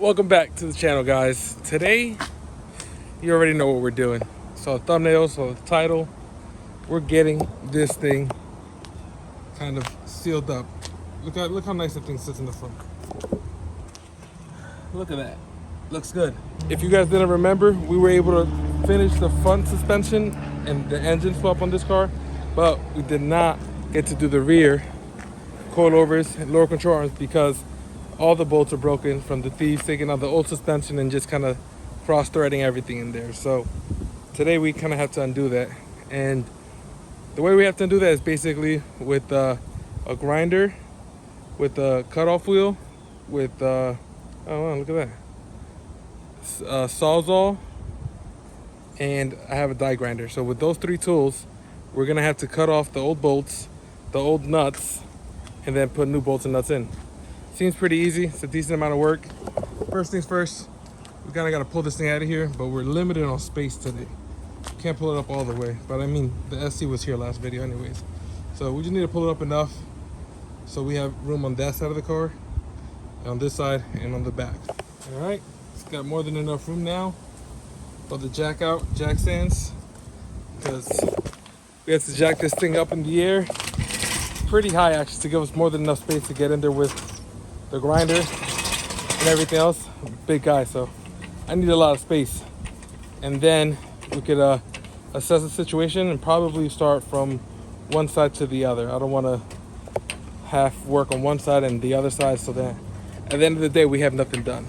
Welcome back to the channel, guys. Today, you already know what we're doing. So the thumbnail, so the title, we're getting this thing kind of sealed up. Look how nice that thing sits in the front. Look at that. Looks good. If you guys didn't remember, we were able to finish the front suspension and the engine swap on this car, but we did not get to do the rear coilovers and lower control arms because all the bolts are broken from the thieves taking out the old suspension and just kind of cross-threading everything in there. So today we kind of have to undo that, and the way we have to undo that is basically with a grinder, with a cutoff wheel, with oh wow, look at that, sawzall, and I have a die grinder. So with those three tools, we're gonna have to cut off the old bolts, the old nuts, and then put new bolts and nuts in. Seems pretty easy. It's a decent amount of work. First things first, we kind of got to pull this thing out of here, but we're limited on space today. Can't pull it up all the way, but I mean, the SC was here last video anyways. So we just need to pull it up enough so we have room on that side of the car, on this side, and on the back. All right, it's got more than enough room now for the jack stands, because we have to jack this thing up in the air pretty high actually to give us more than enough space to get in there with the grinder and everything else. Big guy, so I need a lot of space. And then we could assess the situation and probably start from one side to the other. I don't want to half work on one side and the other side, so that at the end of the day we have nothing done.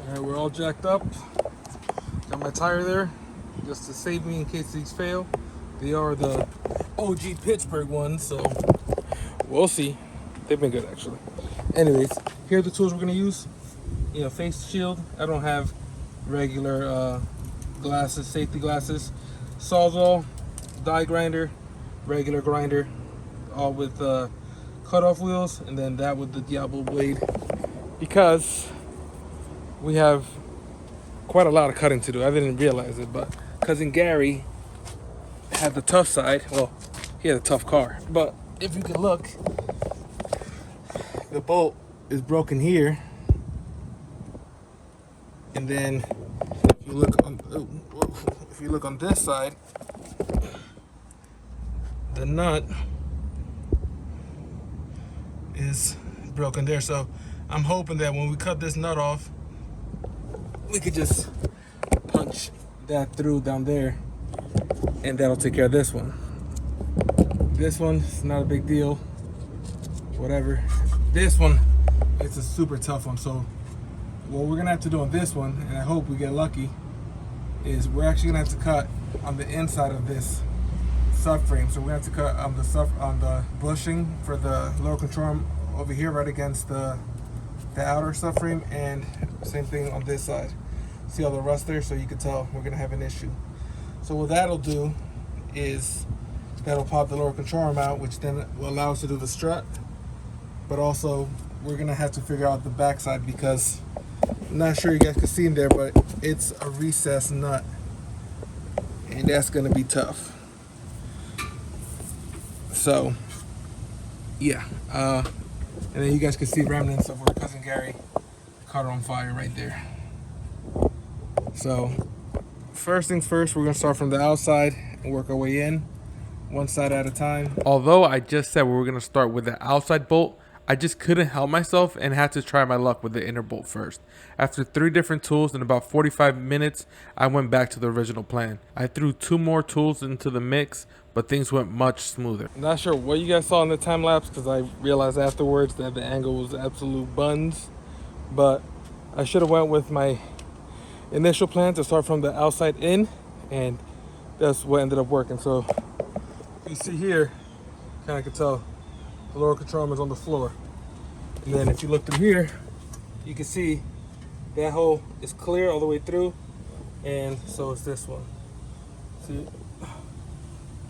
All right, we're all jacked up. Got my tire there just to save me in case these fail. They are the OG Pittsburgh ones, so we'll see. They've been good actually. Anyways, here are the tools we're gonna use. Face shield. I don't have regular glasses, safety glasses. Sawzall, die grinder, regular grinder, all with cutoff wheels, and then that with the Diablo blade, because we have quite a lot of cutting to do. I didn't realize it, but cousin Gary had the tough side. Well, he had a tough car, but if you can look, the bolt is broken here, and then if you look on this side, the nut is broken there. So I'm hoping that when we cut this nut off, we could just punch that through down there, and that'll take care of this one. This one is not a big deal, whatever. This one, it's a super tough one. So what we're gonna have to do on this one, and I hope we get lucky, is we're actually gonna have to cut on the inside of this subframe. So we're gonna have to cut on the bushing for the lower control arm over here, right against the outer subframe, and same thing on this side. See all the rust there? So you can tell we're gonna have an issue. So what that'll do is that'll pop the lower control arm out, which then will allow us to do the strut. But also we're gonna have to figure out the backside, because I'm not sure you guys can see in there, but it's a recessed nut, and that's gonna be tough. So yeah, and then you guys can see remnants of where cousin Gary caught it on fire right there. So first things first, we're gonna start from the outside and work our way in, one side at a time. Although I just said we were gonna start with the outside bolt, I just couldn't help myself and had to try my luck with the inner bolt first. After 3 different tools in about 45 minutes, I went back to the original plan. I threw 2 more tools into the mix, but things went much smoother. I'm not sure what you guys saw in the time lapse, because I realized afterwards that the angle was absolute buns, but I should have went with my initial plan to start from the outside in, and that's what ended up working. So you see here, kind of can tell the lower control arm is on the floor, and then if you look through here, you can see that hole is clear all the way through, and so is this one. See,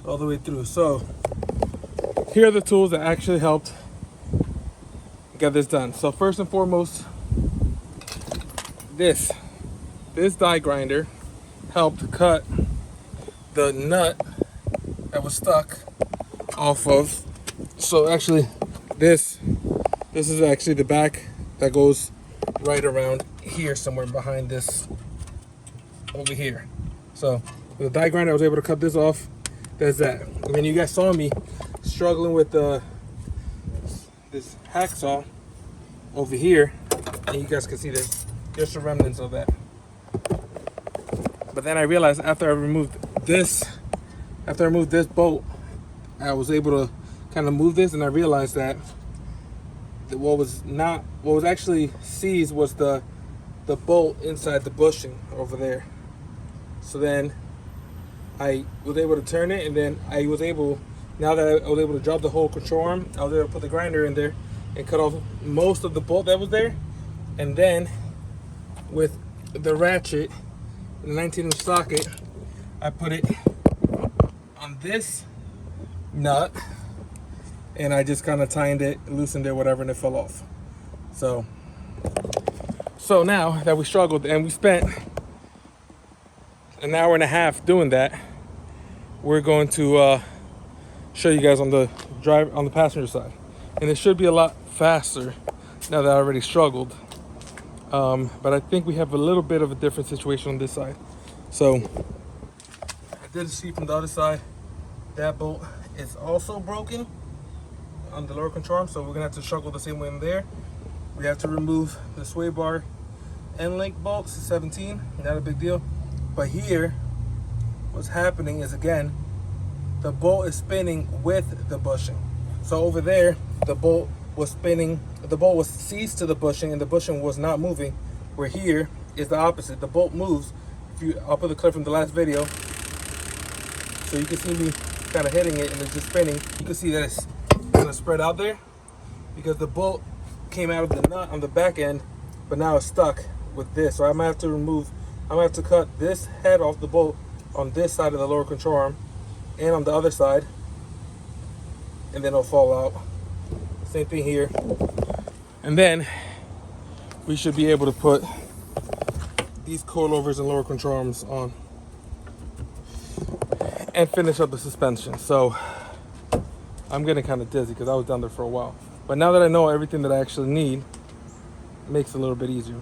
all the way through. So here are the tools that actually helped get this done. So first and foremost, this die grinder helped cut the nut that was stuck off of. So actually, this is actually the back that goes right around here somewhere behind this over here. So with the die grinder, I was able to cut this off. There's that. And then you guys saw me struggling with this hacksaw over here, and you guys can see there's some remnants of that. But then I realized after I removed this bolt, I was able to kind of move this, and I realized that what was actually seized was the bolt inside the bushing over there. So then I was able to turn it, and then I was able, now that I was able to drop the whole control arm, I was able to put the grinder in there and cut off most of the bolt that was there. And then with the ratchet, the 19-inch socket, I put it on this nut, and I just kind of tightened it, loosened it, whatever, and it fell off. So now that we struggled and we spent an hour and a half doing that, we're going to show you guys on the passenger side, and it should be a lot faster now that I already struggled. But I think we have a little bit of a different situation on this side. So I did see from the other side that bolt is also broken on the lower control arm, so we're gonna have to struggle the same way in there. We have to remove the sway bar end link bolts, 17, not a big deal. But here, what's happening is, again, the bolt is spinning with the bushing. So over there, the bolt was spinning, the bolt was seized to the bushing, and the bushing was not moving. Where here is the opposite. The bolt moves. I'll put the clip from the last video, so you can see me kind of hitting it, and it's just spinning. You can see that it's kind of spread out there because the bolt came out of the nut on the back end, but now it's stuck with this. So I'm gonna have to cut this head off the bolt on this side of the lower control arm and on the other side, and then it'll fall out. Same thing here. And then we should be able to put these coilovers and lower control arms on and finish up the suspension. So I'm getting kind of dizzy because I was down there for a while. But now that I know everything that I actually need, it makes it a little bit easier.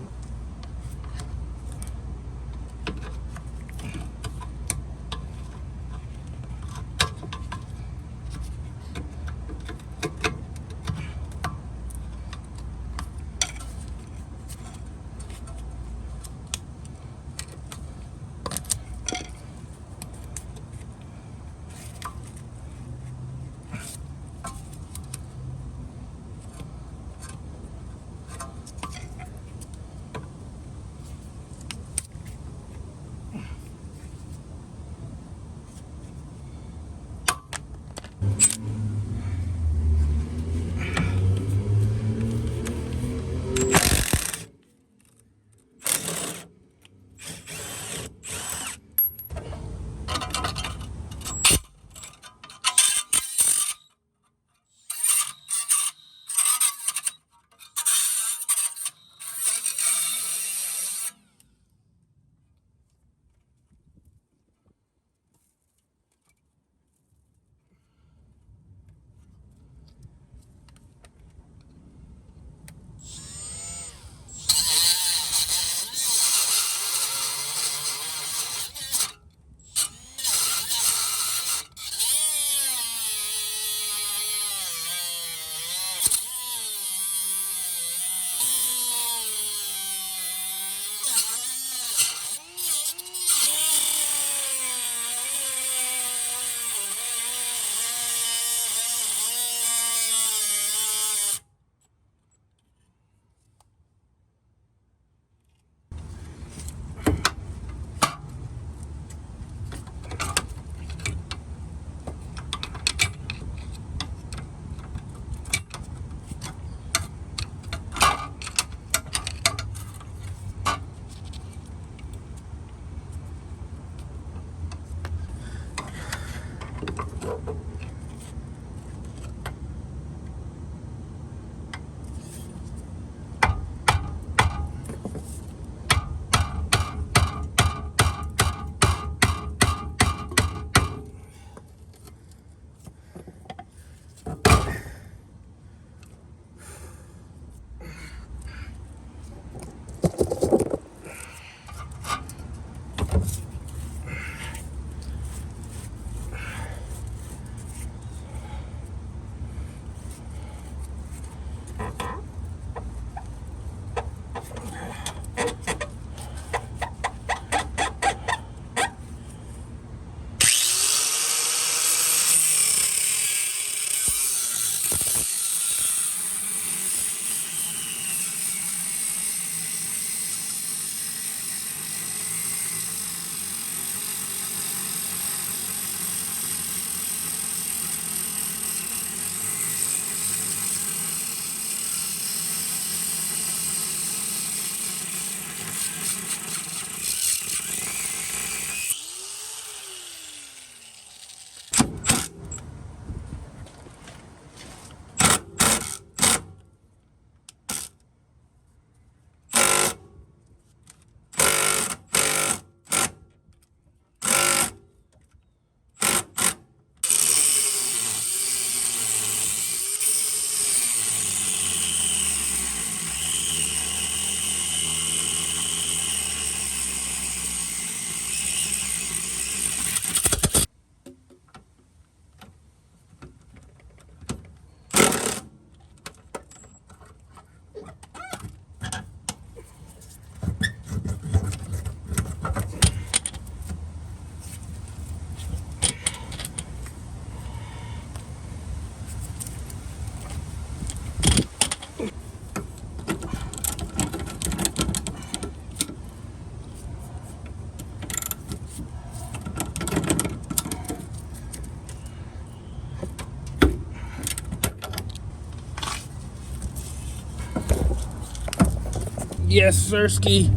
Yes, sirski.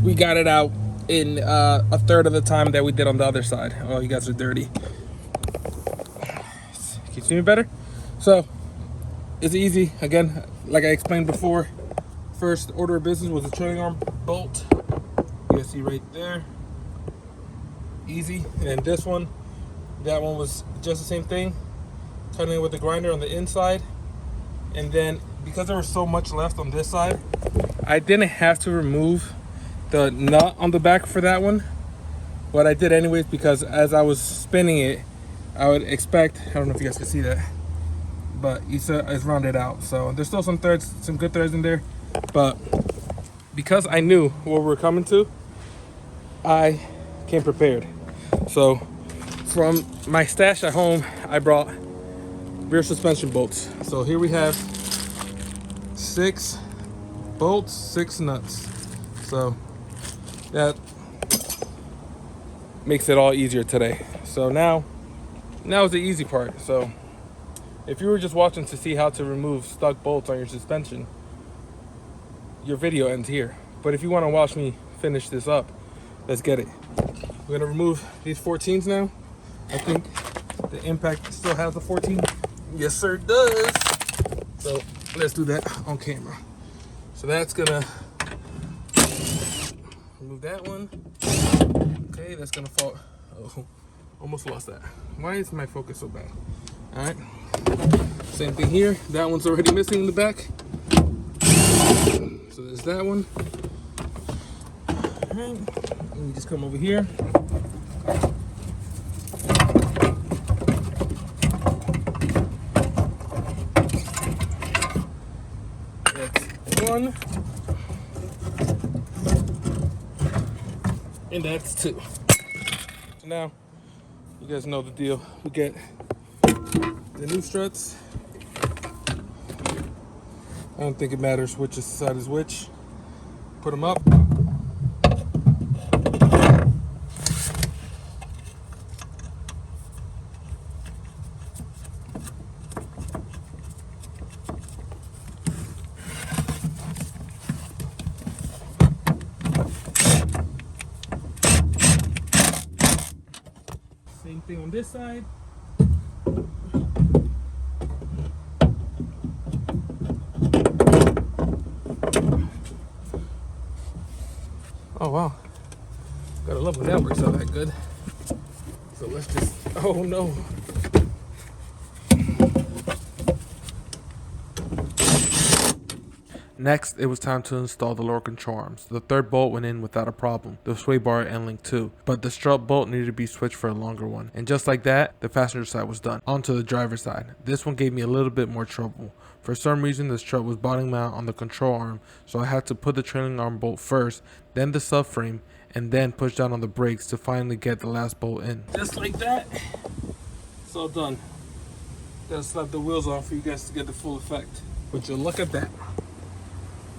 We got it out in a third of the time that we did on the other side. Oh, you guys are dirty. Can you see me better? So, it's easy. Again, like I explained before, first order of business was a trailing arm bolt. You can see right there. Easy. And this one, that one was just the same thing. Cutting it with the grinder on the inside. And then, because there was so much left on this side, I didn't have to remove the nut on the back for that one, but I did anyways, because as I was spinning it, I would expect, I don't know if you guys can see that, but you saw it's rounded out. So there's still some threads, some good threads in there, but because I knew what we were coming to, I came prepared. So from my stash at home, I brought rear suspension bolts. So here we have 6 bolts, 6 nuts. So that makes it all easier today. So now is the easy part. So if you were just watching to see how to remove stuck bolts on your suspension, your video ends here. But if you want to watch me finish this up, let's get it. We're gonna remove these 14s now. I think the Impact still has the 14. Yes, sir, it does. So let's do that on camera. So that's gonna remove that one. Okay, that's gonna fall. Oh, almost lost that. Why is my focus so bad? All right, same thing here. That one's already missing in the back. So there's that one. All right, let me just come over here. That's 1. And that's 2. So now, you guys know the deal. We get the new struts. I don't think it matters which side is which. Put them up. Same thing on this side. Oh wow, gotta love when that works out that good. So let's just, oh no. Next, it was time to install the lower control arms. The third bolt went in without a problem, the sway bar and link too, but the strut bolt needed to be switched for a longer one. And just like that, the passenger side was done. Onto the driver's side. This one gave me a little bit more trouble. For some reason, the strut was bottoming out on the control arm, so I had to put the trailing arm bolt first, then the subframe, and then push down on the brakes to finally get the last bolt in. Just like that, it's all done. Gotta slap the wheels on for you guys to get the full effect. Would you look at that?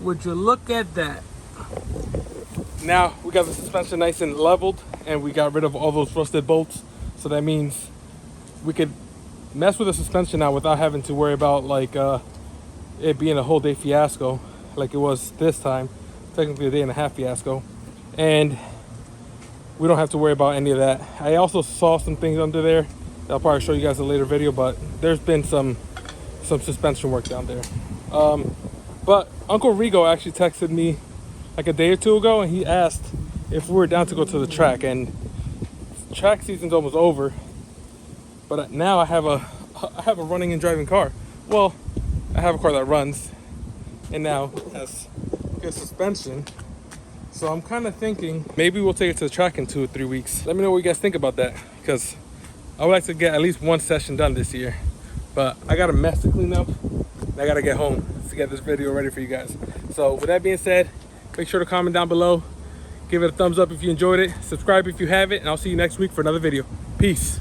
Would you look at that? Now we got the suspension nice and leveled, and we got rid of all those rusted bolts. So that means we could mess with the suspension now without having to worry about like it being a whole day fiasco like it was this time. Technically a day and a half fiasco. And we don't have to worry about any of that. I also saw some things under there. I'll probably show you guys in a later video, but there's been some suspension work down there. But Uncle Rigo actually texted me like a day or two ago, and he asked if we were down to go to the track. And track season's almost over, but now I have a running and driving car. Well, I have a car that runs and now has good suspension. So I'm kind of thinking maybe we'll take it to the track in 2 or 3 weeks. Let me know what you guys think about that, because I would like to get at least 1 session done this year. But I got a mess to clean up, and I gotta get home to get this video ready for you guys. So with that being said, make sure to comment down below, give it a thumbs up if you enjoyed it, subscribe if you haven't, and I'll see you next week for another video. Peace.